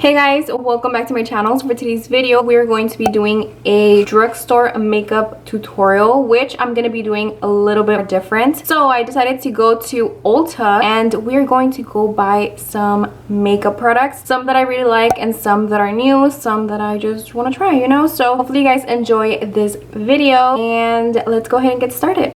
Hey guys, welcome back to my channel. So for today's video, we are going to be doing a drugstore makeup tutorial, which I'm going to be doing a little bit different. So I decided to go to Ulta and we're going to go buy some makeup products. Some that I really like and some that are new, some that I just want to try, you know? So hopefully you guys enjoy this video and let's go ahead and get started.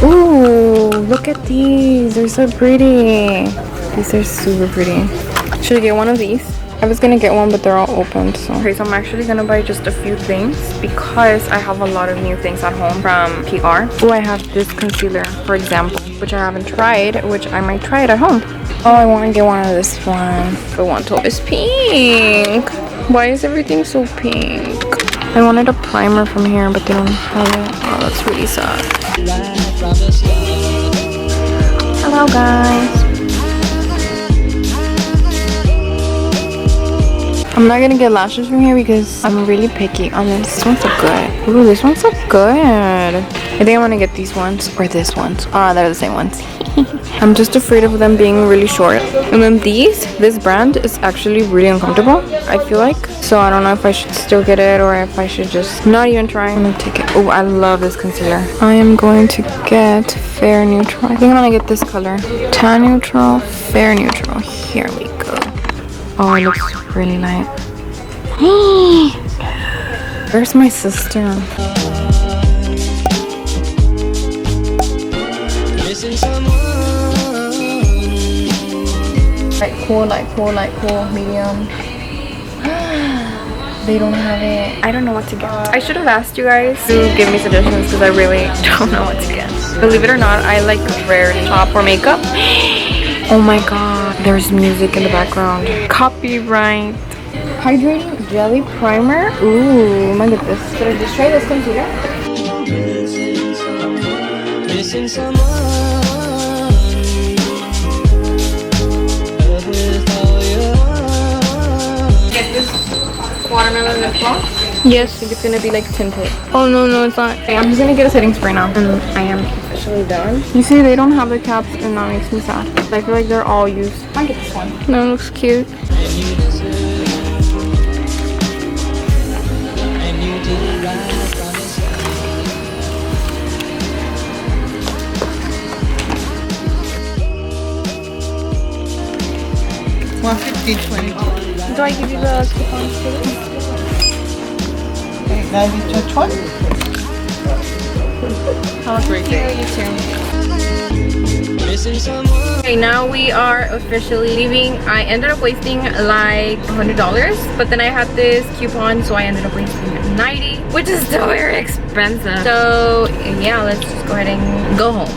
Ooh, look at these. They're so pretty. These are super pretty. Should I get one of these? I was gonna get one, but they're all opened. So okay, so I'm actually gonna buy just a few things because I have a lot of new things at home from PR. Oh, I have this concealer, for example, which I haven't tried, which I might try it at home. Oh, I want to get one of this one. The one top is pink. Why is everything so pink? I wanted a primer from here, but they don't have it. Oh, that's really sad. Hello guys. I'm not gonna get lashes from here because I'm really picky on this. This one's so good. Ooh, this one's so good. I think I want to get these ones or this ones. Ah, they're the same ones. I'm just afraid of them being really short. And then this brand is actually really uncomfortable, I feel like. So I don't know if I should still get it or if I should just not even try. I'm gonna take it. Oh, I love this concealer. I am going to get Fair Neutral. I think I'm gonna get this color. Tan Neutral, Fair Neutral. Here we go. Oh, it looks really light. Where's my sister? Light cool, medium. They don't have it. I don't know what to get. I should have asked you guys to give me suggestions because I really don't know what to get. Believe it or not, I like rarely shop for makeup. Oh my god, there's music in the background. Copyright. Hydrating Jelly Primer. Ooh, I'm gonna get this. Should I just try this concealer? Get this watermelon lip gloss. Yes. I think it's gonna be like tinted. Oh no, it's not. Okay, I'm just gonna get a setting spray now. And I am officially done. You see, they don't have the caps and that makes me sad. I feel like they're all used. I might get this one. No, it looks cute. $150.20. Do I give you the coupons too? Okay, now you touch one. Have a great day. You too. Okay, now we are officially leaving. I ended up wasting like $100, but then I had this coupon, so I ended up wasting $90, which is still very expensive. So yeah, let's just go ahead and go home.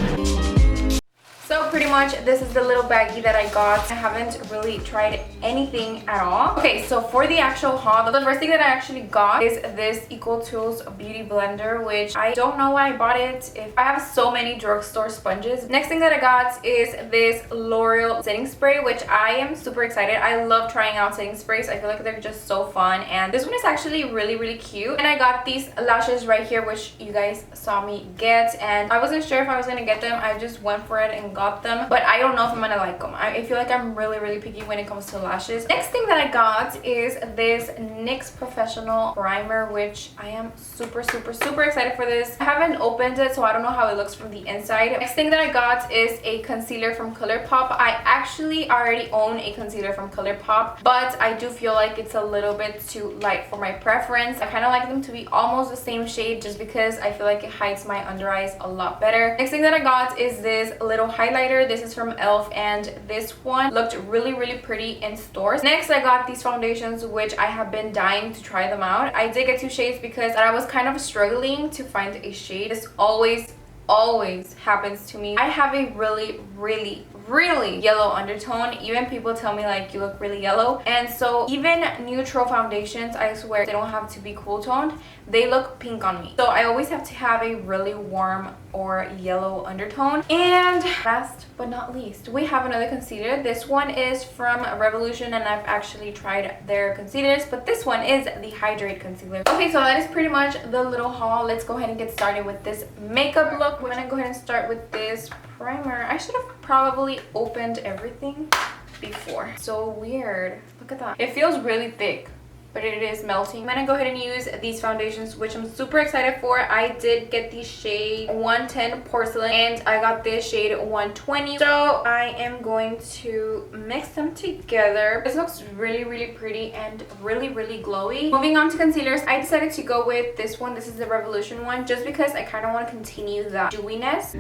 So pretty much this is the little baggie that I got. I haven't really tried anything at all. Okay, so for the actual haul, the first thing that I actually got is this Equal Tools Beauty Blender, which I don't know why I bought it. I have so many drugstore sponges. Next thing that I got is this L'Oreal setting spray, which I am super excited. I love trying out setting sprays. I feel like they're just so fun, and this one is actually really cute. And I got these lashes right here, which you guys saw me get, and I wasn't sure if I was gonna get them. I just went for it and got them, but I don't know if I'm gonna like them. I feel like I'm really picky when it comes to lashes. Next thing that I got is this Nyx Professional Primer, which I am super excited for this. I haven't opened it, so I don't know how it looks from the inside. Next thing that I got is a concealer from Colourpop. I actually already own a concealer from Colourpop, but I do feel like it's a little bit too light for my preference. I kind of like them to be almost the same shade just because I feel like it hides my under eyes a lot better. Next thing that I got is this little highlighter. This is from e.l.f. and this one looked really pretty in stores. Next, I got these foundations, which I have been dying to try them out. I did get two shades because I was kind of struggling to find a shade. This always happens to me. I have a really yellow undertone. Even people tell me like you look really yellow, and so even neutral foundations, I swear they don't have to be cool toned, they look pink on me. So I always have to have a really warm or yellow undertone. And last but not least, we have another concealer. This one is from Revolution, and I've actually tried their concealers, but this one is the Hydrate concealer. Okay, so that is pretty much the little haul. Let's go ahead and get started with this makeup look. We're gonna go ahead and start with this primer. I should have probably opened everything before. So weird. Look at that. It feels really thick, but it is melting. I'm gonna go ahead and use these foundations, which I'm super excited for. I did get the shade 110 Porcelain, and I got this shade 120. So I am going to mix them together. This looks really, really pretty and really, really glowy. Moving on to concealers, I decided to go with this one. This is the Revolution one, just because I kind of want to continue that dewiness.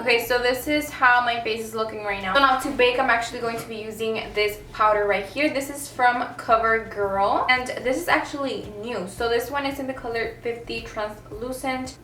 Okay, so this is how my face is looking right now. So now to bake, I'm actually going to be using this powder right here. This is from Covergirl, and this is actually new. So this one is in the color 50 Translucent.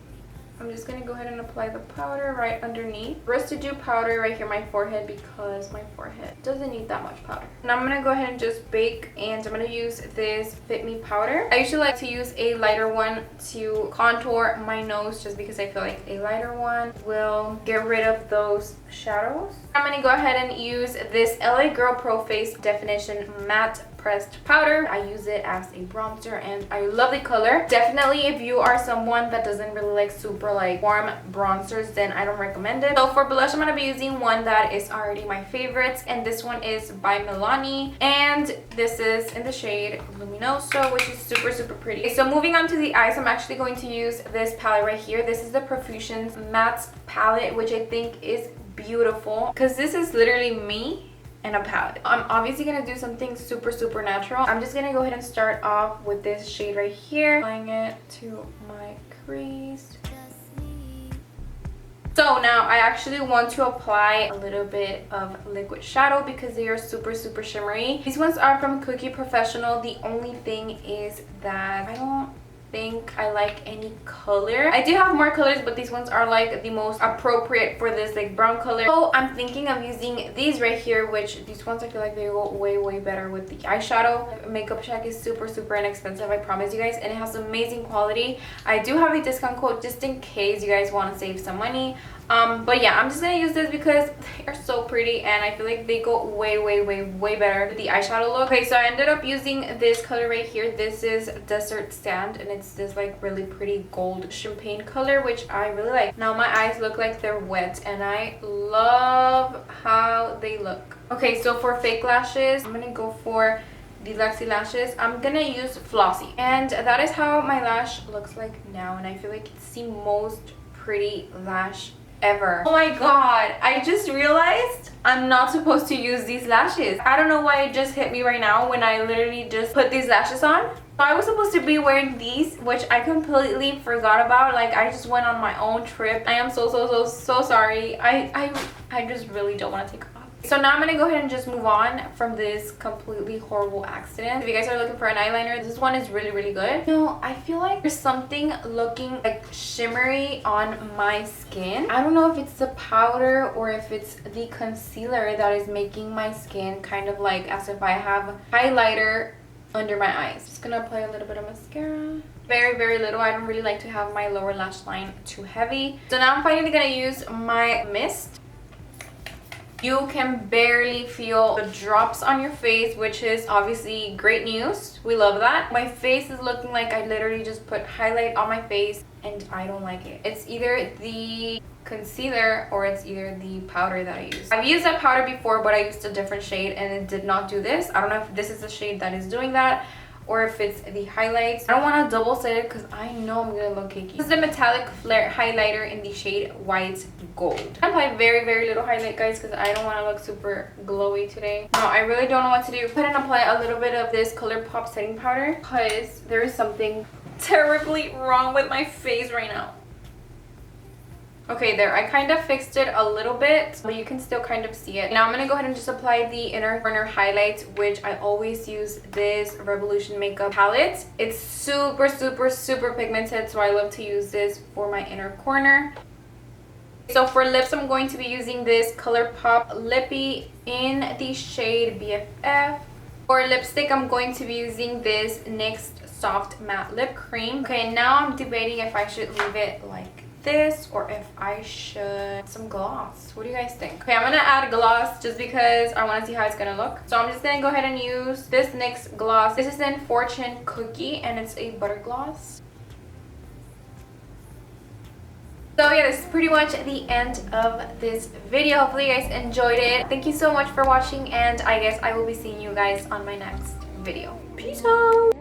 I'm just going to go ahead and apply the powder right underneath. Residue powder right here on my forehead, because my forehead doesn't need that much powder. Now I'm going to go ahead and just bake, and I'm going to use this Fit Me powder. I usually like to use a lighter one to contour my nose, just because I feel like a lighter one will get rid of those shadows. I'm going to go ahead and use this LA Girl Pro Face Definition Matte Pressed powder. I use it as a bronzer, and I love the color. Definitely, if you are someone that doesn't really like super like warm bronzers, then I don't recommend it. So for blush, I'm going to be using one that is already my favorite, and this one is by Milani, and this is in the shade Luminoso, which is super, super pretty. Okay, so moving on to the eyes, I'm actually going to use this palette right here. This is the Profusion Matte palette, which I think is beautiful, because this is literally me and a palette. I'm obviously gonna do something super, super natural. I'm just gonna go ahead and start off with this shade right here, applying it to my crease. So now I actually want to apply a little bit of liquid shadow, because they are super, super shimmery. These ones are from Cookie Professional. The only thing is that I don't think I like any color. I do have more colors, but these ones are like the most appropriate for this like brown color. So I'm thinking of using these right here, which these ones I feel like they go way, way better with the eyeshadow. Makeup Shack is super, super inexpensive, I promise you guys, and it has amazing quality. I do have a discount code just in case you guys want to save some money. But yeah, I'm just gonna use this because they are so pretty, and I feel like they go way, way, way, way better with the eyeshadow look. Okay, so I ended up using this color right here. This is Desert Sand, and it's this like really pretty gold champagne color, which I really like. Now my eyes look like they're wet, and I love how they look. Okay, so for fake lashes, I'm gonna go for the Luxy Lashes. I'm gonna use Flossy, and that is how my lash looks like now, and I feel like it's the most pretty lash ever. Oh my god, I just realized I'm not supposed to use these lashes. I don't know why it just hit me right now when I literally just put these lashes on. So I was supposed to be wearing these, which I completely forgot about. Like, I just went on my own trip. I am so sorry. I just really don't want to take off. So now I'm going to go ahead and just move on from this completely horrible accident. If you guys are looking for an eyeliner, this one is really, really good. No, I feel like there's something looking like shimmery on my skin. I don't know if it's the powder or if it's the concealer that is making my skin kind of like as if I have highlighter under my eyes. Just gonna apply a little bit of mascara. Very, very little. I don't really like to have my lower lash line too heavy. So now I'm finally gonna use my mist. You can barely feel the drops on your face, which is obviously great news. We love that. My face is looking like I literally just put highlight on my face, and I don't like it. It's either the concealer or it's either the powder that I use. I've used that powder before, but I used a different shade and it did not do this. I don't know if this is the shade that is doing that, or if it's the highlights. I don't want to double set it because I know I'm gonna look cakey. This is the Metallic Flare highlighter in the shade White Gold. I apply very, very little highlight, guys, because I don't want to look super glowy today. No, I really don't know what to do. Go ahead and apply a little bit of this Colourpop setting powder, because there is something terribly wrong with my face right now. Okay, there. I kind of fixed it a little bit, but you can still kind of see it. Now I'm going to go ahead and just apply the inner corner highlight, which I always use this Revolution makeup palette. It's super, super, super pigmented, so I love to use this for my inner corner. So for lips, I'm going to be using this Colourpop Lippie in the shade BFF. For lipstick, I'm going to be using this Nyx soft matte lip cream. Okay, now I'm debating if I should leave it like this or if I should some gloss. What do you guys think? Okay, I'm gonna add gloss just because I want to see how it's gonna look. So I'm just gonna go ahead and use this NYX gloss. This is in Fortune Cookie and it's a butter gloss. So yeah, this is pretty much the end of this video. Hopefully you guys enjoyed it. Thank you so much for watching, and I guess I will be seeing you guys on my next video. Peace out!